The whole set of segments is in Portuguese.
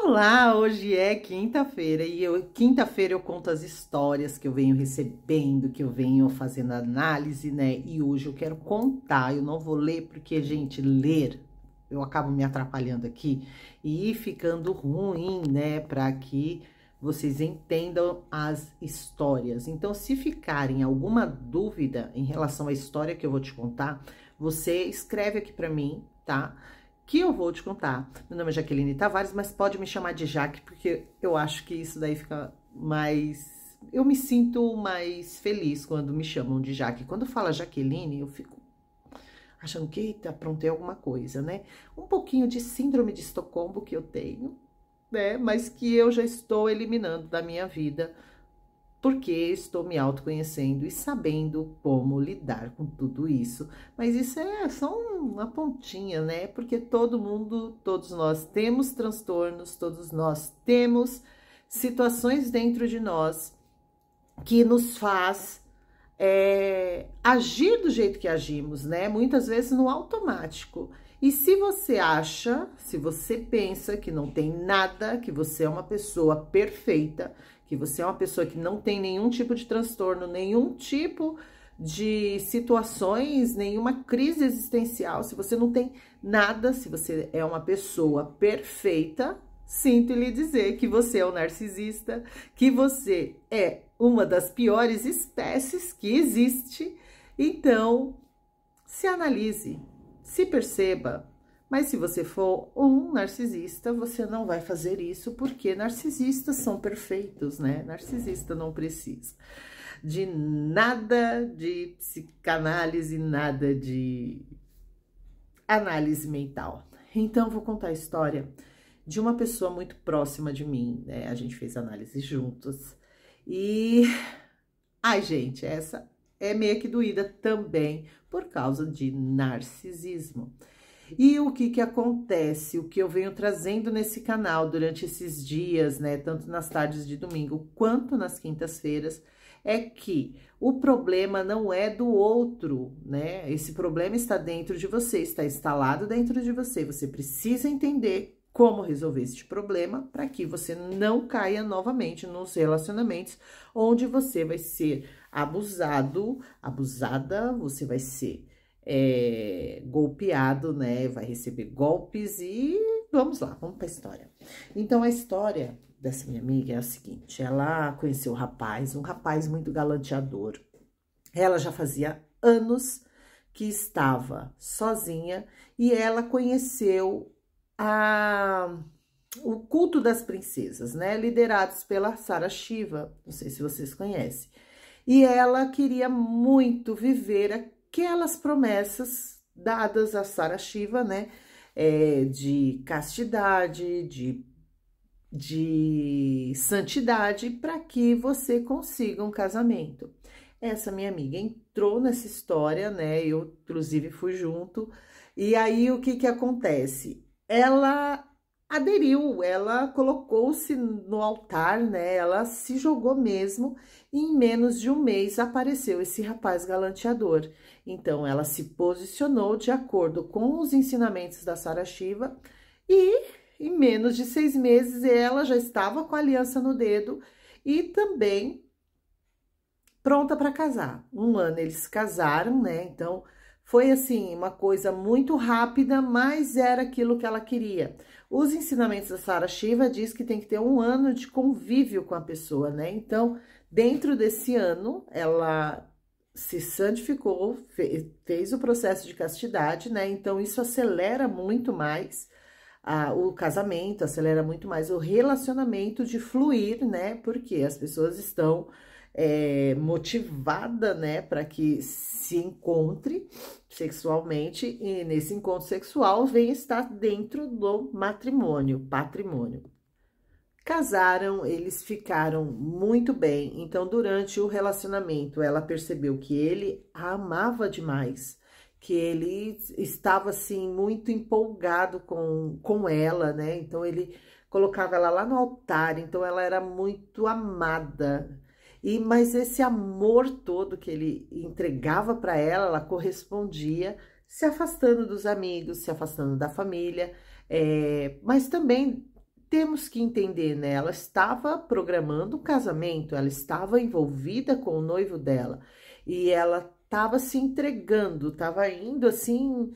Olá, hoje é quinta-feira e quinta-feira eu conto as histórias que eu venho recebendo, que eu venho fazendo análise, né? E hoje eu quero contar, eu não vou ler porque, gente, ler eu acabo me atrapalhando aqui e ficando ruim, né? Para que vocês entendam as histórias. Então, se ficarem alguma dúvida em relação à história que eu vou te contar, você escreve aqui para mim, tá? Que eu vou te contar. Meu nome é Jaqueline Tavares, mas pode me chamar de Jaque, porque eu acho que isso daí fica mais... Eu me sinto mais feliz quando me chamam de Jaque. Quando fala Jaqueline, eu fico achando que, eita, aprontei alguma coisa, né? Um pouquinho de síndrome de Estocolmo que eu tenho, né? Mas que eu já estou eliminando da minha vida, porque estou me autoconhecendo e sabendo como lidar com tudo isso. Mas isso é só uma pontinha, né? Porque todo mundo, todos nós temos transtornos, todos nós temos situações dentro de nós que nos faz agir do jeito que agimos, né? Muitas vezes no automático. E se você acha, se você pensa que não tem nada, que você é uma pessoa perfeita, que você é uma pessoa que não tem nenhum tipo de transtorno, nenhum tipo de situações, nenhuma crise existencial, se você não tem nada, se você é uma pessoa perfeita, sinto lhe dizer que você é um narcisista, que você é uma das piores espécies que existe. Então, se analise, se perceba. Mas se você for um narcisista, você não vai fazer isso, porque narcisistas são perfeitos, né? Narcisista não precisa de nada de psicanálise, nada de análise mental. Então, vou contar a história de uma pessoa muito próxima de mim, né? A gente fez análise juntos. E, ai, gente, essa é meio que doída também por causa de narcisismo. E o que acontece, o que eu venho trazendo nesse canal durante esses dias, né, tanto nas tardes de domingo quanto nas quintas-feiras, é que o problema não é do outro, né? Esse problema está dentro de você, está instalado dentro de você. Você precisa entender como resolver este problema para que você não caia novamente nos relacionamentos onde você vai ser abusado, abusada, você vai ser golpeado, né? Vai receber golpes e vamos lá, vamos para a história. Então, a história dessa minha amiga é a seguinte: ela conheceu um rapaz muito galanteador. Ela já fazia anos que estava sozinha e ela conheceu o culto das princesas, né? Liderados pela Sarah Shiva, não sei se vocês conhecem. E ela queria muito viver aquelas promessas dadas a Sarah Shiva, né? De castidade, de santidade, para que você consiga um casamento. Essa minha amiga entrou nessa história, né? Eu, inclusive, fui junto. E aí, o que acontece? Ela aderiu, ela colocou-se no altar, né? Ela se jogou mesmo e em menos de um mês apareceu esse rapaz galanteador. Então, ela se posicionou de acordo com os ensinamentos da Sarah Shiva e em menos de 6 meses ela já estava com a aliança no dedo e também pronta para casar. Um ano eles se casaram, né? Então, foi assim, uma coisa muito rápida, mas era aquilo que ela queria. Os ensinamentos da Sarah Shiva diz que tem que ter um ano de convívio com a pessoa, né? Então, dentro desse ano, ela se santificou, fez o processo de castidade, né? Então, isso acelera muito mais o casamento, acelera muito mais o relacionamento de fluir, né? Porque as pessoas estão motivada, né, para que se encontre sexualmente e nesse encontro sexual vem estar dentro do matrimônio, patrimônio. Casaram, eles ficaram muito bem, então durante o relacionamento ela percebeu que ele a amava demais, que ele estava assim muito empolgado com ela, né, então ele colocava ela lá no altar, então ela era muito amada. Mas esse amor todo que ele entregava para ela correspondia, se afastando dos amigos, se afastando da família, mas também temos que entender, né? Ela estava programando o casamento, ela estava envolvida com o noivo dela e ela estava se entregando, estava indo assim,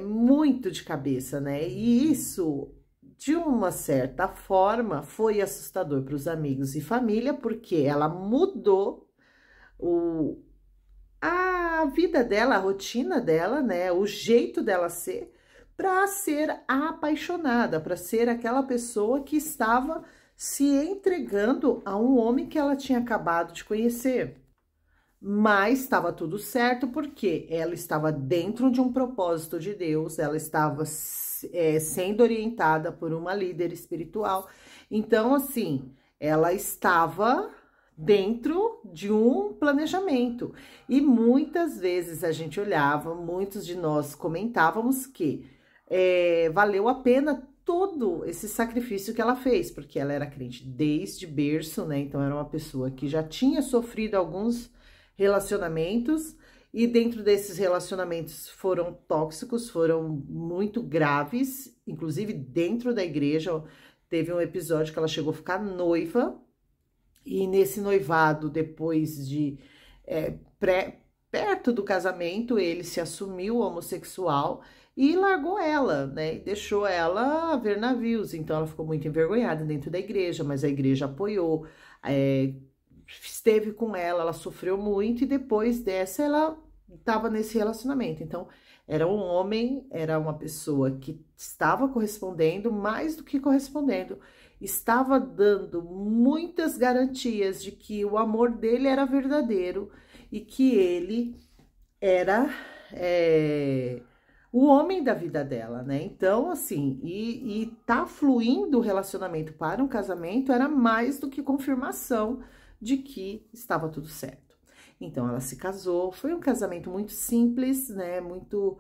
muito de cabeça, né? E isso, de uma certa forma, foi assustador para os amigos e família, porque ela mudou a vida dela, a rotina dela, né? O jeito dela ser, para ser a apaixonada, para ser aquela pessoa que estava se entregando a um homem que ela tinha acabado de conhecer. Mas estava tudo certo porque ela estava dentro de um propósito de Deus, ela estava sendo orientada por uma líder espiritual. Então, assim, ela estava dentro de um planejamento. E muitas vezes a gente olhava, muitos de nós comentávamos que valeu a pena todo esse sacrifício que ela fez, porque ela era crente desde berço, né? Então era uma pessoa que já tinha sofrido alguns relacionamentos, e dentro desses relacionamentos foram tóxicos, foram muito graves, inclusive dentro da igreja. Teve um episódio que ela chegou a ficar noiva, e nesse noivado, depois de perto do casamento, ele se assumiu homossexual e largou ela, né? E deixou ela ver navios. Então ela ficou muito envergonhada dentro da igreja, mas a igreja apoiou, esteve com ela sofreu muito, e depois dessa ela estava nesse relacionamento. Então era um homem, era uma pessoa que estava correspondendo, mais do que correspondendo, estava dando muitas garantias de que o amor dele era verdadeiro e que ele era o homem da vida dela, né? Então, assim, e tá fluindo o relacionamento para um casamento era mais do que confirmação de que estava tudo certo. Então, ela se casou, foi um casamento muito simples, né? Muito,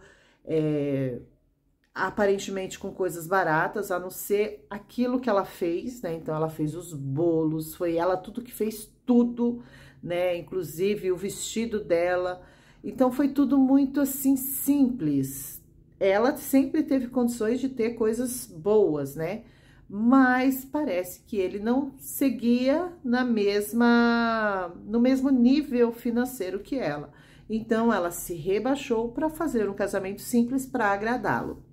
aparentemente com coisas baratas, a não ser aquilo que ela fez, né? Então, ela fez os bolos, foi ela tudo que fez tudo, né? Inclusive o vestido dela. Então, foi tudo muito, assim, simples. Ela sempre teve condições de ter coisas boas, né? Mas parece que ele não seguia no mesmo nível financeiro que ela. Então, ela se rebaixou para fazer um casamento simples para agradá-lo.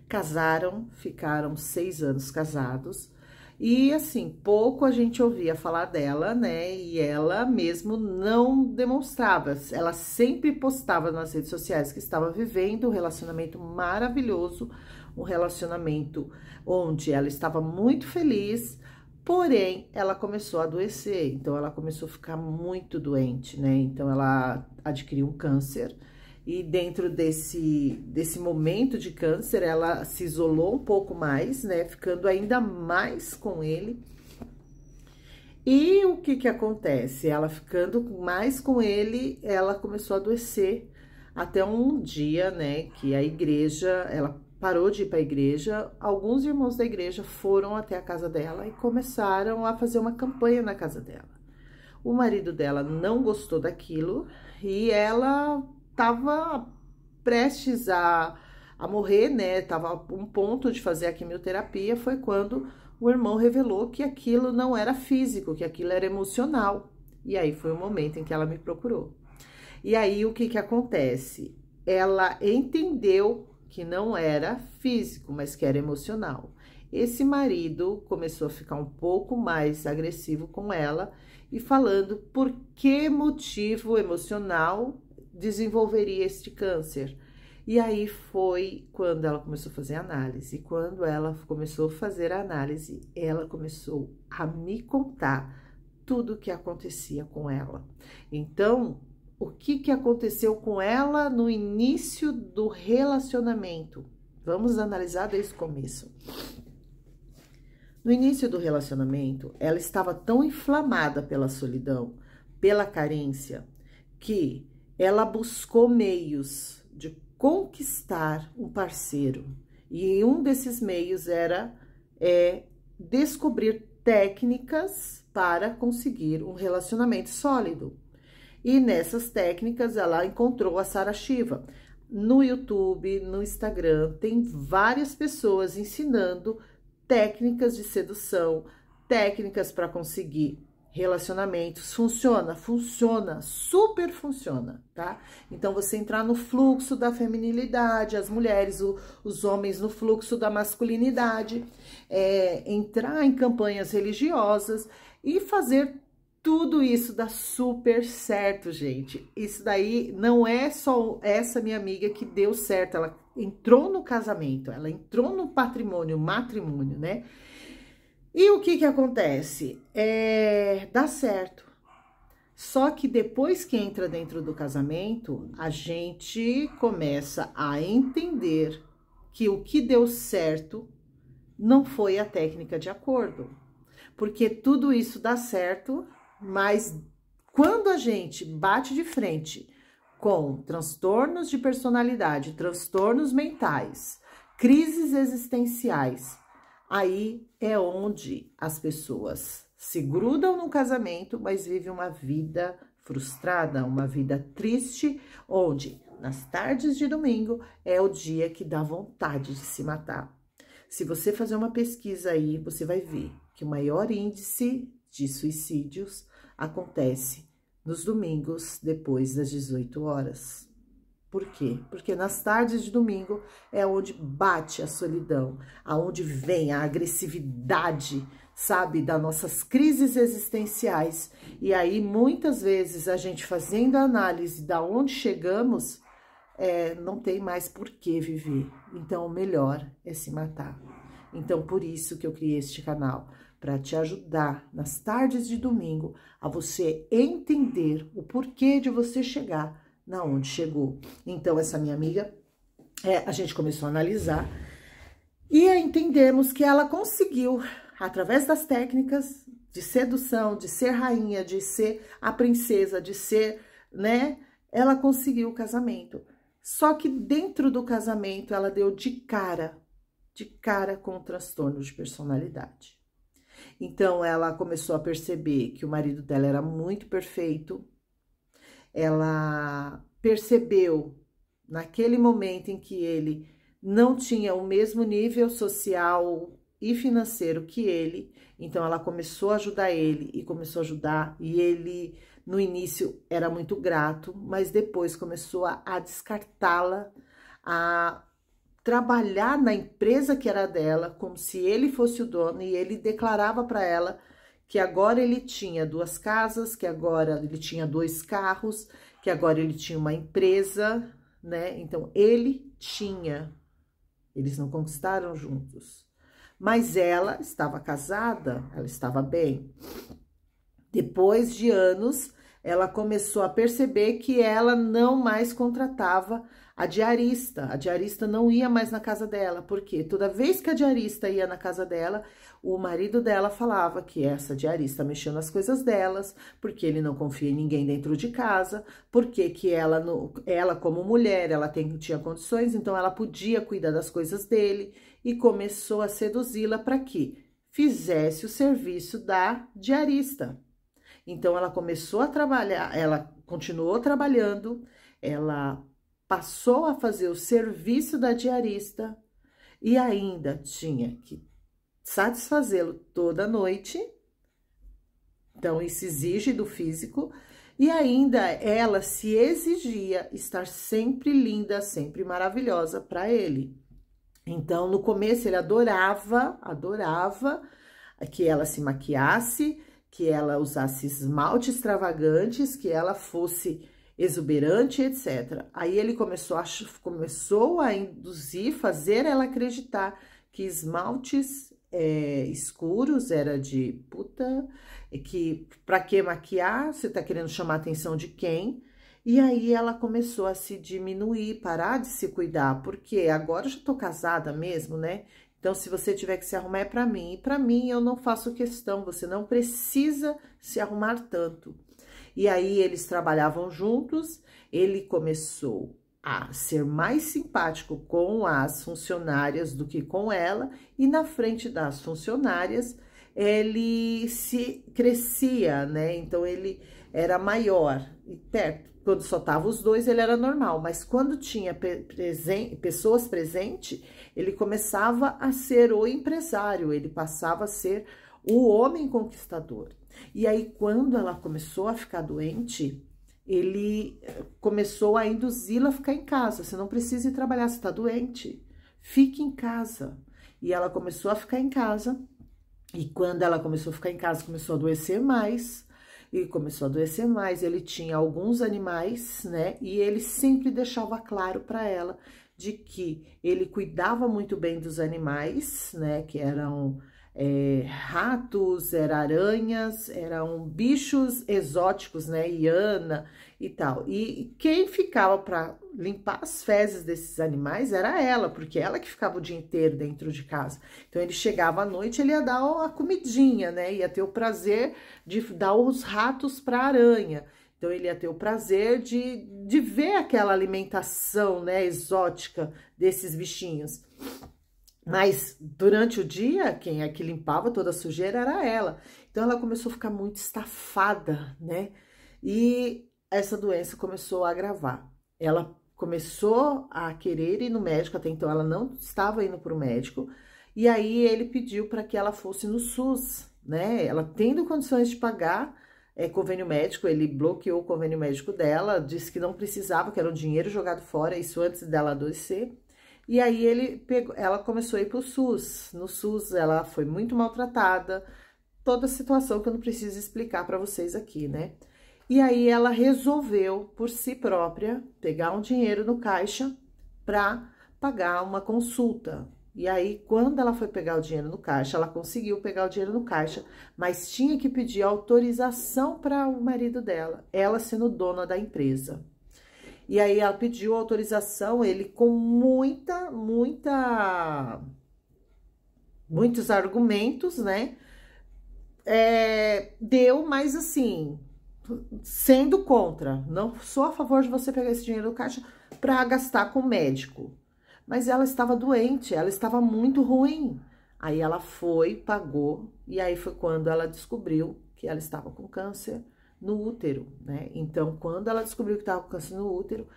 Casaram, ficaram 6 anos casados. E, assim, pouco a gente ouvia falar dela, né? E ela mesmo não demonstrava. Ela sempre postava nas redes sociais que estava vivendo um relacionamento maravilhoso, um relacionamento onde ela estava muito feliz, porém, ela começou a adoecer. Então, ela começou a ficar muito doente, né? Então, ela adquiriu um câncer. E dentro desse momento de câncer, ela se isolou um pouco mais, né? Ficando ainda mais com ele. E o que acontece? Ela ficando mais com ele, ela começou a adoecer. Até um dia, né, que a igreja, ela parou de ir para a igreja. Alguns irmãos da igreja foram até a casa dela e começaram a fazer uma campanha na casa dela. O marido dela não gostou daquilo e ela estava prestes a morrer, né? Tava a um ponto de fazer a quimioterapia. Foi quando o irmão revelou que aquilo não era físico, que aquilo era emocional. E aí foi o momento em que ela me procurou. E aí o que acontece? Ela entendeu que não era físico, mas que era emocional. Esse marido começou a ficar um pouco mais agressivo com ela e falando por que motivo emocional desenvolveria este câncer. E aí foi quando ela começou a fazer análise. E quando ela começou a fazer a análise, ela começou a me contar tudo o que acontecia com ela. Então, o que aconteceu com ela no início do relacionamento? Vamos analisar desde o começo. No início do relacionamento, ela estava tão inflamada pela solidão, pela carência, que ela buscou meios de conquistar um parceiro. E um desses meios era descobrir técnicas para conseguir um relacionamento sólido. E nessas técnicas ela encontrou a Sarah Shiva. No YouTube, no Instagram, tem várias pessoas ensinando técnicas de sedução, técnicas para conseguir relacionamentos. Funciona? Funciona, super funciona, tá? Então, você entrar no fluxo da feminilidade, as mulheres, os homens no fluxo da masculinidade, entrar em campanhas religiosas e fazer tudo isso dá super certo, gente. Isso daí não é só essa minha amiga que deu certo, ela entrou no casamento, ela entrou no matrimônio, né? E o que acontece? Dá certo. Só que depois que entra dentro do casamento, a gente começa a entender que o que deu certo não foi a técnica de acordo. Porque tudo isso dá certo, mas quando a gente bate de frente com transtornos de personalidade, transtornos mentais, crises existenciais, aí é onde as pessoas se grudam no casamento, mas vivem uma vida frustrada, uma vida triste, onde nas tardes de domingo é o dia que dá vontade de se matar. Se você fazer uma pesquisa aí, você vai ver que o maior índice de suicídios acontece nos domingos depois das 18 horas. Por quê? Porque nas tardes de domingo é onde bate a solidão, aonde vem a agressividade, sabe, das nossas crises existenciais. E aí, muitas vezes, a gente fazendo a análise da onde chegamos, não tem mais por que viver. Então, o melhor é se matar. Então, por isso que eu criei este canal, para te ajudar nas tardes de domingo a você entender o porquê de você chegar na onde chegou. Então, essa minha amiga, a gente começou a analisar e a entendermos que ela conseguiu, através das técnicas de sedução, de ser rainha, de ser a princesa, de ser, né? Ela conseguiu o casamento. Só que dentro do casamento, ela deu de cara com o transtorno de personalidade. Então, ela começou a perceber que o marido dela era muito perfeito. Ela percebeu, naquele momento em que ele não tinha o mesmo nível social e financeiro que ele, então ela começou a ajudar ele e começou a ajudar, e ele, no início, era muito grato, mas depois começou a descartá-la, a trabalhar na empresa que era dela, como se ele fosse o dono, e ele declarava para ela que agora ele tinha 2 casas, que agora ele tinha 2 carros, que agora ele tinha uma empresa, né? Então, ele tinha, eles não conquistaram juntos, mas ela estava casada, ela estava bem. Depois de anos, ela começou a perceber que ela não mais contratava a diarista não ia mais na casa dela, porque toda vez que a diarista ia na casa dela, o marido dela falava que essa diarista mexeu nas coisas delas, porque ele não confia em ninguém dentro de casa, porque que ela como mulher, ela tinha condições, então ela podia cuidar das coisas dele, e começou a seduzi-la para que fizesse o serviço da diarista. Então, ela começou a trabalhar, ela continuou trabalhando, ela passou a fazer o serviço da diarista e ainda tinha que satisfazê-lo toda noite. Então, isso exige do físico. E ainda ela se exigia estar sempre linda, sempre maravilhosa para ele. Então, no começo, ele adorava que ela se maquiasse, que ela usasse esmalte extravagantes, que ela fosse exuberante, etc. Aí ele começou a induzir, fazer ela acreditar que esmaltes escuros era de puta, que pra que maquiar? Você tá querendo chamar a atenção de quem? E aí ela começou a se diminuir, parar de se cuidar, porque agora eu já tô casada mesmo, né? Então, se você tiver que se arrumar, é pra mim. E pra mim, eu não faço questão, você não precisa se arrumar tanto. E aí, eles trabalhavam juntos, ele começou a ser mais simpático com as funcionárias do que com ela, e na frente das funcionárias, ele se crescia, né? Então, ele era maior e perto. quando só tava os dois, ele era normal, mas quando tinha pessoas presentes, ele começava a ser o empresário, ele passava a ser o homem conquistador. E aí, quando ela começou a ficar doente, ele começou a induzi-la a ficar em casa. Você não precisa ir trabalhar, você tá doente, fique em casa. E ela começou a ficar em casa, e quando ela começou a ficar em casa, começou a adoecer mais, e começou a adoecer mais. Ele tinha alguns animais, né? E ele sempre deixava claro para ela de que ele cuidava muito bem dos animais, né? Que eram ratos, eram aranhas, eram bichos exóticos, né? Hiena e tal. E quem ficava para limpar as fezes desses animais era ela, porque ela que ficava o dia inteiro dentro de casa. Então ele chegava à noite, ele ia dar a comidinha, né? Ia ter o prazer de dar os ratos para a aranha. Então ele ia ter o prazer de ver aquela alimentação, né, exótica desses bichinhos. Mas durante o dia, quem é que limpava toda a sujeira era ela. Então ela começou a ficar muito estafada, né? E essa doença começou a agravar. Ela começou a querer ir no médico, até então ela não estava indo para o médico. E aí ele pediu para que ela fosse no SUS, né? Ela tendo condições de pagar convênio médico, ele bloqueou o convênio médico dela, disse que não precisava, que era um dinheiro jogado fora, isso antes dela adoecer. E aí ela começou a ir para o SUS. No SUS ela foi muito maltratada, toda a situação que eu não preciso explicar para vocês aqui, né? E aí ela resolveu, por si própria, pegar um dinheiro no caixa para pagar uma consulta. E aí, quando ela foi pegar o dinheiro no caixa, ela conseguiu pegar o dinheiro no caixa, mas tinha que pedir autorização para o marido dela, ela sendo dona da empresa. E aí ela pediu autorização, ele com muitos argumentos, né? Deu, mas assim, sendo contra. Não sou a favor de você pegar esse dinheiro do caixa para gastar com o médico. Mas ela estava doente, ela estava muito ruim. Aí ela foi, pagou, e aí foi quando ela descobriu que ela estava com câncer no útero, né? Então, quando ela descobriu que estava com câncer no útero,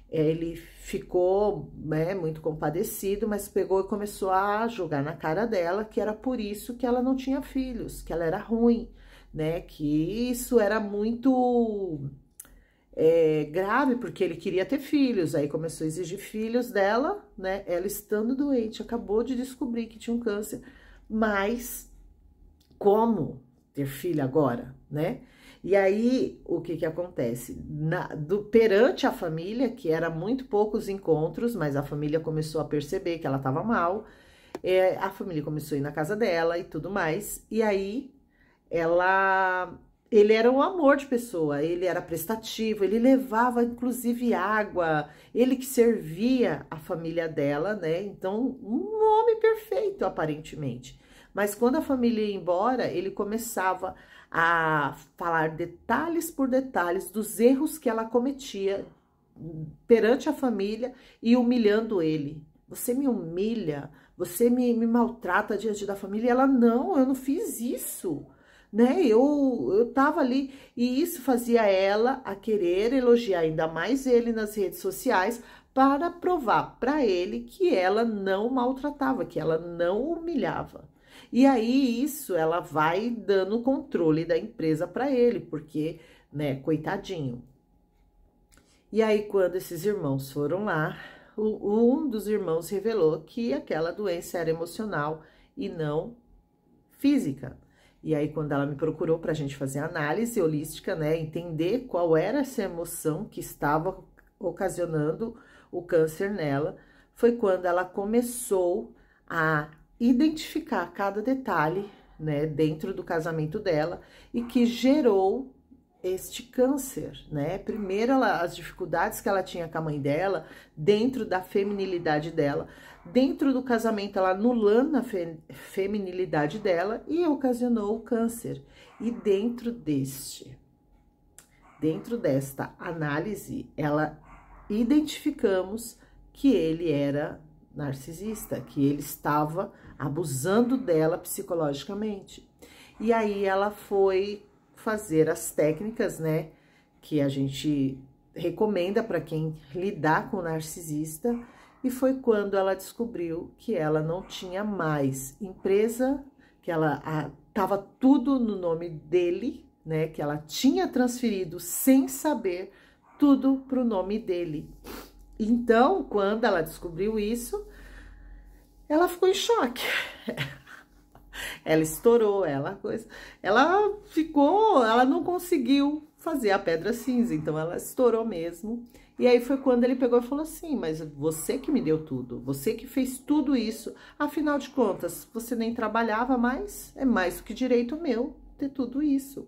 ele ficou, né, muito compadecido, mas pegou e começou a jogar na cara dela que era por isso que ela não tinha filhos, que ela era ruim, né? Que isso era muito grave, porque ele queria ter filhos, aí começou a exigir filhos dela, né? Ela estando doente, acabou de descobrir que tinha um câncer, mas como ter filho agora, né? E aí, o que que acontece? Perante a família, que era muito poucos encontros, mas a família começou a perceber que ela estava mal, a família começou a ir na casa dela e tudo mais, e aí ele era um amor de pessoa, ele era prestativo, ele levava inclusive água, ele que servia a família dela, né? Então, um homem perfeito, aparentemente. Mas quando a família ia embora, ele começava a falar detalhes por detalhes dos erros que ela cometia perante a família e humilhando ele. Você me humilha, você me maltrata diante da família. E ela, não, eu não fiz isso, né? Eu tava ali, e isso fazia ela a querer elogiar ainda mais ele nas redes sociais para provar para ele que ela não maltratava, que ela não humilhava. E aí, isso, ela vai dando o controle da empresa para ele, porque, né, coitadinho. E aí, quando esses irmãos foram lá, um dos irmãos revelou que aquela doença era emocional e não física. E aí, quando ela me procurou para a gente fazer análise holística, né, entender qual era essa emoção que estava ocasionando o câncer nela, foi quando ela começou a identificar cada detalhe, né, dentro do casamento dela e que gerou este câncer, né? Primeiro, as dificuldades que ela tinha com a mãe dela, dentro da feminilidade dela, dentro do casamento, ela anulando a feminilidade dela e ocasionou o câncer. E dentro desta análise, identificamos que ele era narcisista, que ele estava abusando dela psicologicamente. E aí ela foi fazer as técnicas, né, que a gente recomenda para quem lidar com narcisista. E foi quando ela descobriu que ela não tinha mais empresa, que ela estava tudo no nome dele, né? Que ela tinha transferido sem saber tudo para o nome dele. Então, quando ela descobriu isso, ela ficou em choque. Ela estourou, ela não conseguiu fazer a pedra cinza, então ela estourou mesmo. E aí foi quando ele pegou e falou assim, mas você que me deu tudo, você que fez tudo isso, afinal de contas, você nem trabalhava mais, é mais do que direito meu ter tudo isso.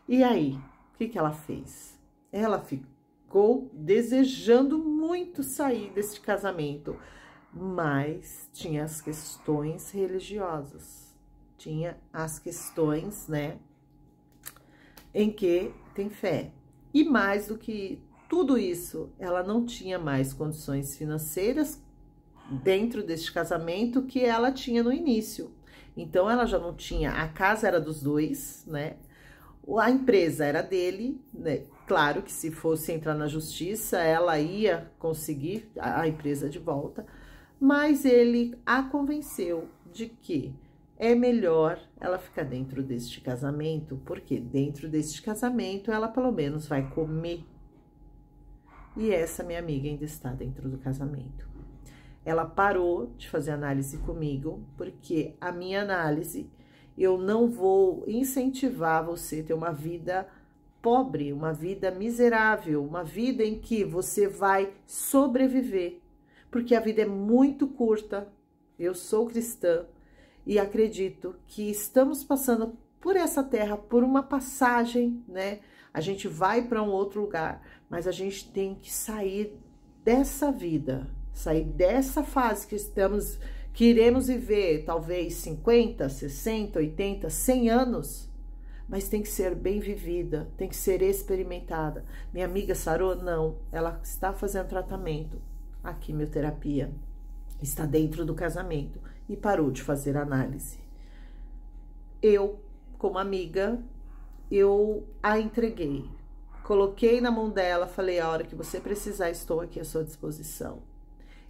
E aí, o que ela fez? Ela ficou desejando muito sair desse casamento, mas tinha as questões religiosas, tinha as questões, né, em que tem fé. E mais do que tudo isso, ela não tinha mais condições financeiras dentro deste casamento que ela tinha no início. Então, ela já não tinha, a casa era dos dois, né? A empresa era dele, né? Claro que se fosse entrar na justiça, ela ia conseguir a empresa de volta, mas ele a convenceu de que é melhor ela ficar dentro deste casamento, porque dentro deste casamento ela pelo menos vai comer. E essa minha amiga ainda está dentro do casamento. Ela parou de fazer análise comigo, porque a minha análise, eu não vou incentivar você a ter uma vida pobre, uma vida miserável, uma vida em que você vai sobreviver, porque a vida é muito curta. Eu sou cristã e acredito que estamos passando por essa terra, por uma passagem, né? A gente vai para um outro lugar, mas a gente tem que sair dessa vida, sair dessa fase que iremos viver, talvez 50, 60, 80, 100 anos, mas tem que ser bem vivida, tem que ser experimentada. Minha amiga sarou? Não, ela está fazendo tratamento, a quimioterapia, está dentro do casamento e parou de fazer análise. Eu, como amiga, eu a entreguei, coloquei na mão dela, falei, a hora que você precisar, estou aqui à sua disposição.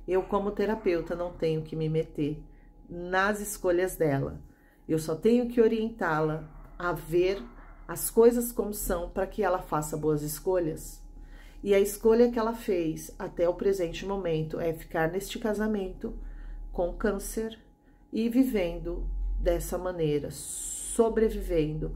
Eu, como terapeuta, não tenho que me meter nas escolhas dela. Eu só tenho que orientá-la a ver as coisas como são para que ela faça boas escolhas. E a escolha que ela fez até o presente momento é ficar neste casamento com câncer e vivendo dessa maneira, sobrevivendo,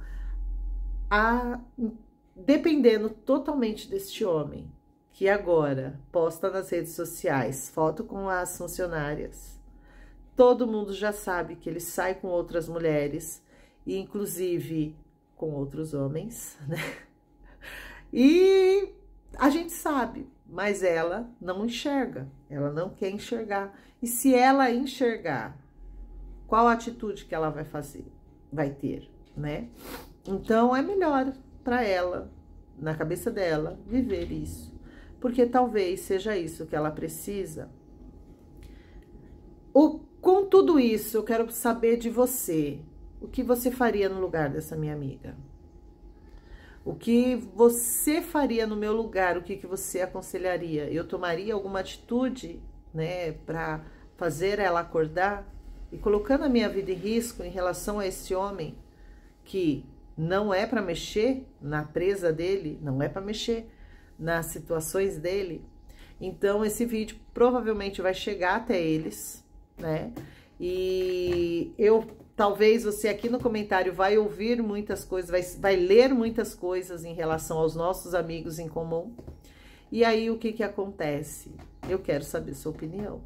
dependendo totalmente deste homem, que agora posta nas redes sociais foto com as funcionárias. Todo mundo já sabe que ele sai com outras mulheres, e inclusive com outros homens, né? E a gente sabe, mas ela não enxerga, ela não quer enxergar. E se ela enxergar, qual a atitude que ela vai fazer? Vai ter, né? Então, é melhor para ela, na cabeça dela, viver isso. Porque talvez seja isso que ela precisa. Com tudo isso, eu quero saber de você. O que você faria no lugar dessa minha amiga? O que você faria no meu lugar? O que você aconselharia? Eu tomaria alguma atitude, né, para fazer ela acordar? E colocando a minha vida em risco em relação a esse homem que não é para mexer na presa dele, não é para mexer nas situações dele. Então, esse vídeo provavelmente vai chegar até eles, né? E talvez você aqui no comentário vai ouvir muitas coisas, vai ler muitas coisas em relação aos nossos amigos em comum. E aí, o que acontece? Eu quero saber sua opinião.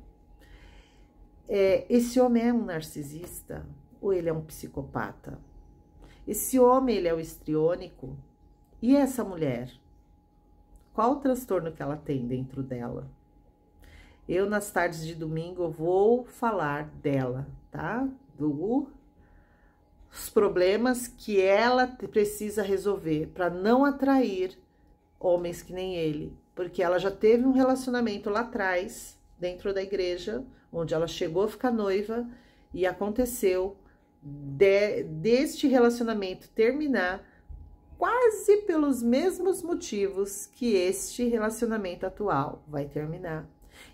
Esse homem é um narcisista ou ele é um psicopata? Esse homem, ele é o histriônico? E essa mulher? Qual o transtorno que ela tem dentro dela? Eu, nas tardes de domingo, eu vou falar dela, tá? Os problemas que ela precisa resolver para não atrair homens que nem ele. Porque ela já teve um relacionamento lá atrás, dentro da igreja, onde ela chegou a ficar noiva e aconteceu deste relacionamento terminar quase pelos mesmos motivos que este relacionamento atual vai terminar.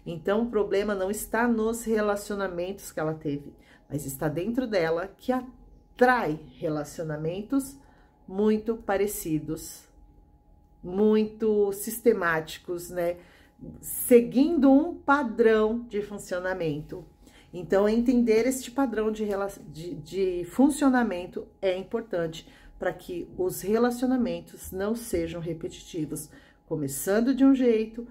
Então, o problema não está nos relacionamentos que ela teve, mas está dentro dela, que atrai relacionamentos muito parecidos, muito sistemáticos, né? Seguindo um padrão de funcionamento. Então, entender este padrão de funcionamento é importante para que os relacionamentos não sejam repetitivos, começando de um jeito,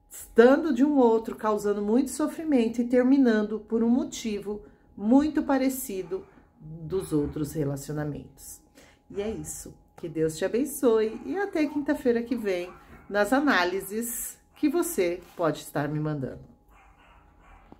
estando de um outro, causando muito sofrimento e terminando por um motivo muito parecido dos outros relacionamentos. E é isso. Que Deus te abençoe e até quinta-feira que vem nas análises que você pode estar me mandando.